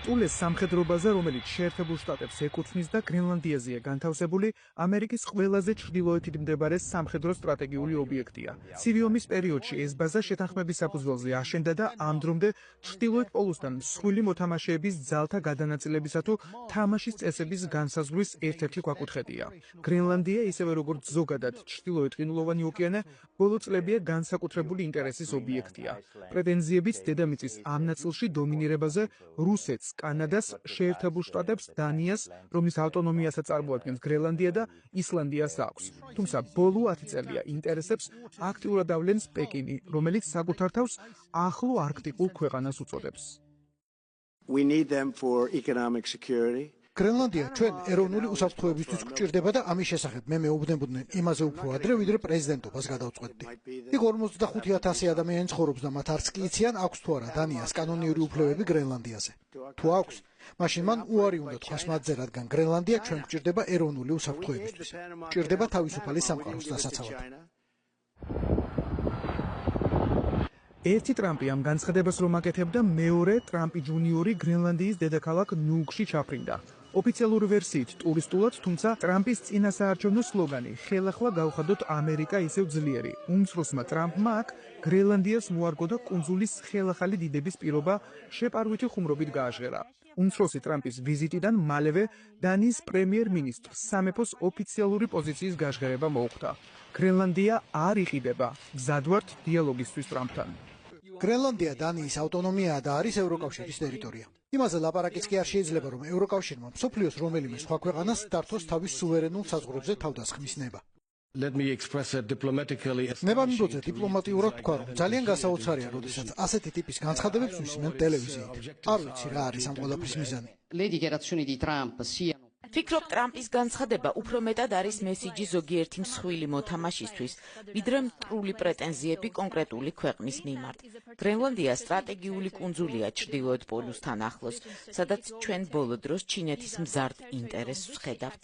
სტულეს სამხედროებაზე, რომელიც შეერთებულ შტატებს ეკუთვნის და გრენლანდიაზეა განთავსებული, ამერიკის ყველაზე ჩრდილოეთით მდებარე სამხედრო სტრატეგიული ობიექტია. ცივი ომის პერიოდში ეს ბაზა შეთანხმების საფუძველზე აშენდა და ამ დრომდე ჩრდილოეთ პოლუსთან მსხვილი მოთამაშეების ძალთა გადანაწილებისა თუ თამაშის წესების განსაზღვრის ერთ-ერთი ქვაკუთხედია. გრენლანდია, ისევე როგორც ზოგადად ჩრდილოეთ ყინულოვანი ოკეანე, ბოლო წლებია განსაკუთრებული ინტერესის ობიექტია. პრეტენზიებიც დედამიწის ამ ნაწილში დომინირებაზე რუსეთს, კანადას, შეერთებულ შტატებს, დანიას, რომლის ავტონომიასაც წარმოადგენს გრენლანდია და ისლანდიას აქვს. თუმცა ბოლო 10 წელია ინტერესებს აქტიურად ავლენს პეკინი, რომელიც საკუთარ თავს ახლო არქტიკულ ქვეყანას უწოდებს. We need them for economic security. გრენლანდია ჩვენ ეროვნული უსაფრთხოებისთვის გვჭირდება და ამის შესახებ მე მეუბნებოდნენ იმაზე უფრო ადრე, ვიდრე პრეზიდენტობას გადავწყვეტდი. იქ 45,000 ადამიანი ცხოვრობს და მათ არც კი იციან, აქვს თუ არა დანიას კანონიური უფლებები გრენლანდიაზე. თუ აქვს, მაშინ მან უარი უნდა თქვას მათზე, რადგან გრენლანდია ჩვენ გვჭირდება ეროვნული უსაფრთხოებისთვის. გვჭირდება თავისუფალი სამყაროს დასაცავად. ერთი ტრამპი ამ განცხადებას რომ აკეთებდა, მეორე ტრამპი ჯუნიორი გრენლანდიის დედაქალაქ ნიუკში ჩაფრინდა. ოფიციალური ვერსიით ტურისტულად, თუმცა ტრამპის წინასაარჩევნო სლოგანი ხელახლა გავხადოთ ამერიკა ისევ ძლიერი. უმცროსმა ტრამპმა აქ გრენლანდიას მოარგო და კუნძულის ხელახალი დიდების პირობა შეპარვითი ხუმრობით გააჟღერა. უმცროსი ტრამპის ვიზიტიდან მალევე დანიის პრემიერ-მინისტრს სამეფოს ოფიციალური პოზიციის გაჟღერება მოუხდა. გრენლანდია არ იყიდება, მზად ვართ დიალოგისთვის ტრამპთან. გრენლანდია დანიის ავტონომიაა და არის ევროკავშირის ტერიტორია. იმაზე ლაპარაკიც კი არ შეიძლება, რომ ევროკავშირმა მსოფლიოს რომელიმე სხვა ქვეყანას დართოს თავის სუვერენულ საზღვრებზე თავდასხმის ნება. ნებამდვოზე დიპლომატიურად თქვა, რომ ძალიან გასაოცარია, როდესაც ასეთი ტიპის განცხადებებს ვისმენ ტელევიზიით. არ ვიცი რა არის ამ ყველაფრის მიზანი. ფიქრობ, ტრამპის განცხადება უფრო მეტად არის მესიჯი ზოგიერთი მსხვილი მოთამაშისთვის, ვიდრე მტრული პრეტენზიები კონკრეტული ქვეყნის მიმართ. გრენლანდია სტრატეგიული კუნძულია ჩრდილოეთ პოლუსთან ახლოს, სადაც ჩვენ ბოლო დროს ჩინეთის მზარდ ინტერესს ვხედავთ.